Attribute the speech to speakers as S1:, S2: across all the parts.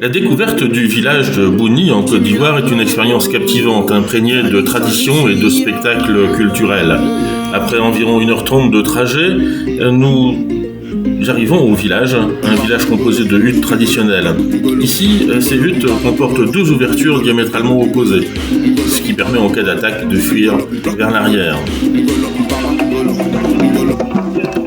S1: La découverte du village de Bouni en Côte d'Ivoire est une expérience captivante, imprégnée de traditions et de spectacles culturels. Après environ 1h30 de trajet, nous arrivons au village, un village composé de huttes traditionnelles. Ici, ces huttes comportent 12 ouvertures diamétralement opposées, ce qui permet en cas d'attaque de fuir vers l'arrière.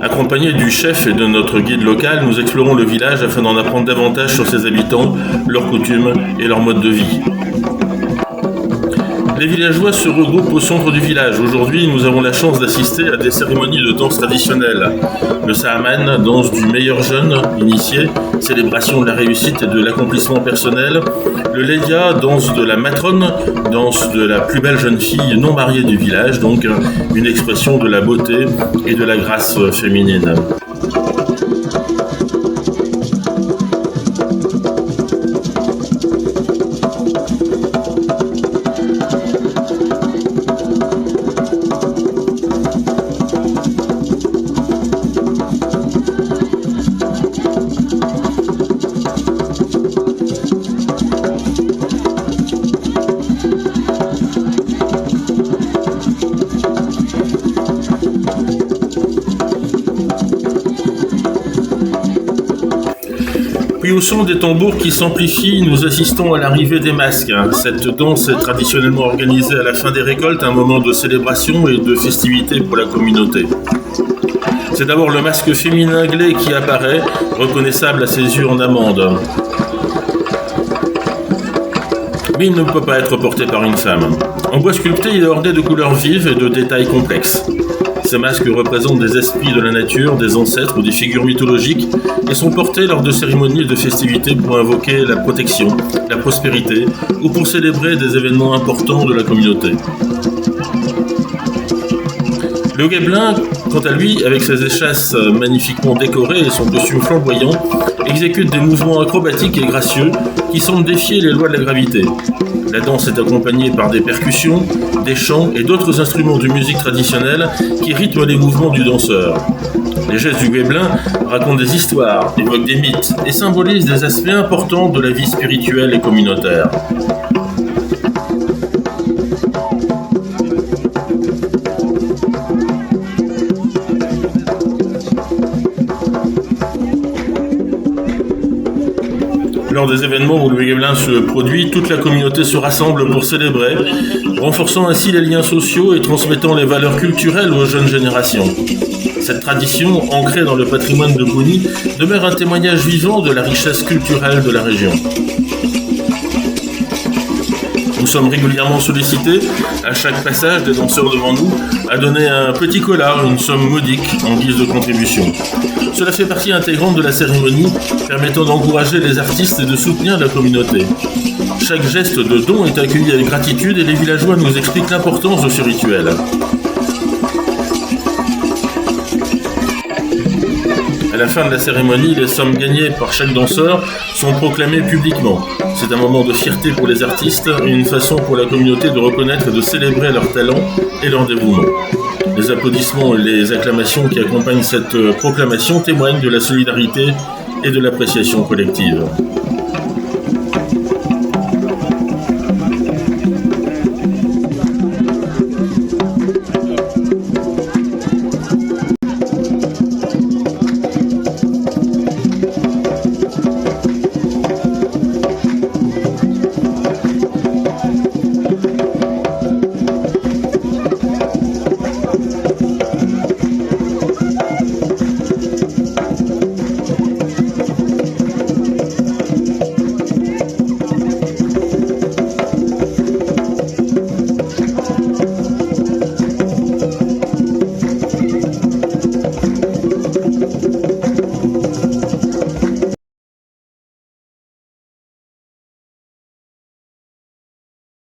S1: Accompagnés du chef et de notre guide local, nous explorons le village afin d'en apprendre davantage sur ses habitants, leurs coutumes et leur mode de vie. Les villageois se regroupent au centre du village. Aujourd'hui, nous avons la chance d'assister à des cérémonies de danse traditionnelles. Le Sahaman, danse du meilleur jeune initié, célébration de la réussite et de l'accomplissement personnel. Le Ledia, danse de la matrone, danse de la plus belle jeune fille non mariée du village, donc une expression de la beauté et de la grâce féminine. Puis au son des tambours qui s'amplifient, nous assistons à l'arrivée des masques. Cette danse est traditionnellement organisée à la fin des récoltes, un moment de célébration et de festivité pour la communauté. C'est d'abord le masque féminin glé qui apparaît, reconnaissable à ses yeux en amande. Mais il ne peut pas être porté par une femme. En bois sculpté, il est orné de couleurs vives et de détails complexes. Ces masques représentent des esprits de la nature, des ancêtres ou des figures mythologiques et sont portés lors de cérémonies et de festivités pour invoquer la protection, la prospérité ou pour célébrer des événements importants de la communauté. Le Guébelin, quant à lui, avec ses échasses magnifiquement décorées et son costume flamboyant, exécute des mouvements acrobatiques et gracieux qui semblent défier les lois de la gravité. La danse est accompagnée par des percussions, des chants et d'autres instruments de musique traditionnelle qui rythment les mouvements du danseur. Les gestes du Guébelin racontent des histoires, évoquent des mythes et symbolisent des aspects importants de la vie spirituelle et communautaire. Lors des événements où le Guébelin se produit, toute la communauté se rassemble pour célébrer, renforçant ainsi les liens sociaux et transmettant les valeurs culturelles aux jeunes générations. Cette tradition, ancrée dans le patrimoine de Bouni, demeure un témoignage vivant de la richesse culturelle de la région. Nous sommes régulièrement sollicités, à chaque passage des danseurs devant nous, à donner un petit collar, une somme modique en guise de contribution. Cela fait partie intégrante de la cérémonie, permettant d'encourager les artistes et de soutenir la communauté. Chaque geste de don est accueilli avec gratitude et les villageois nous expliquent l'importance de ce rituel. À la fin de la cérémonie, les sommes gagnées par chaque danseur sont proclamées publiquement. C'est un moment de fierté pour les artistes et une façon pour la communauté de reconnaître et de célébrer leur talent et leur dévouement. Les applaudissements et les acclamations qui accompagnent cette proclamation témoignent de la solidarité et de l'appréciation collective.